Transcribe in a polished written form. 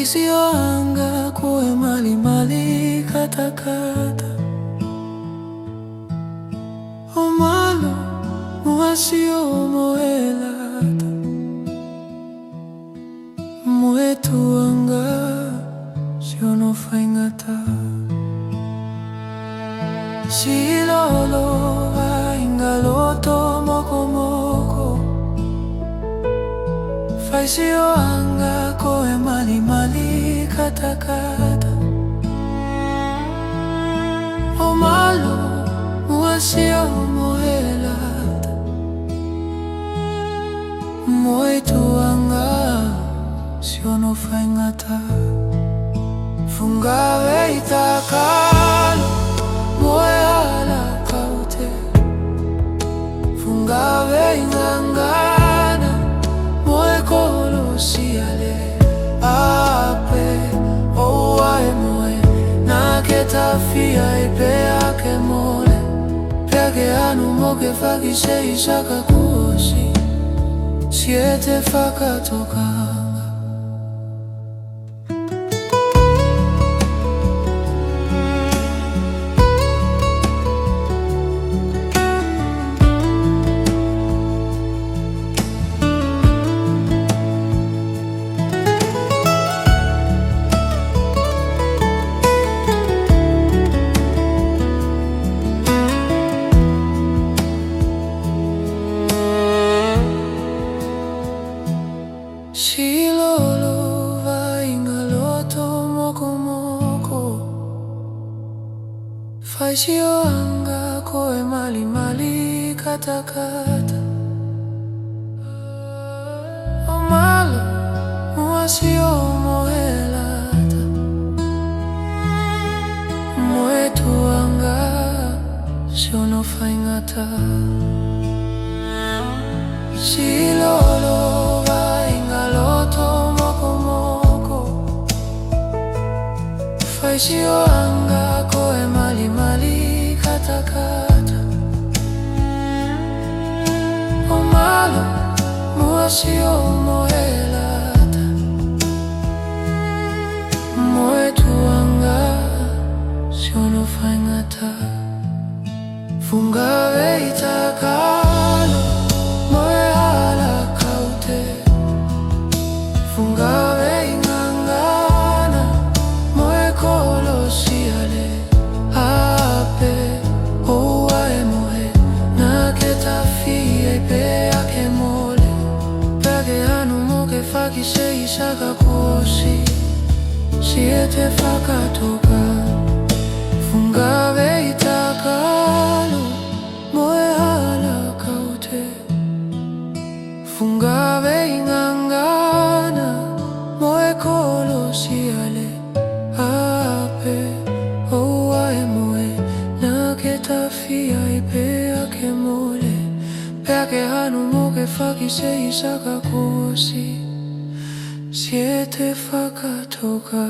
Faisio anga koe mali mali kata kata. O malo muasio moelata. Moe tuanga si ono faingata. Si lolo ingaloto moko moko. Faisio anga koe mali mali kata kata. O malo muasio moelata. Moe tuanga si ono faingata. Fungave itakalo moe ala kaute. Fungave ingangana moe kolo siale. Ape o ai moe na ke tafia e pe ake mole. Peake anu mo ke faki se isaka kuosi. Siete fakatoka. Si lolo vai ingaloto moko moko. Faisio anga koe mali mali kata kata. O malo muasio moelata. Moe tuanga si ono faingata. Si lolo faisio anga koe mali mali kata kata. O malo muasio moelata. Moe tuanga si ono faingata. Fungave itakalo moe ala kaute. Fungave ingangana moe kolo siale. Ape o ai moe na ke tafia e pe ake mole. Peake anu mo ke faki se isaka kuosi. Siete fakatoka. Fungave itakalo moe ala kaute. Fungave ingangana moe kolo siale. Ape o ai moe na ke tafia i pe ake mole. Peake anu mo ke faki se isaka kuosi. Siete fakatoka.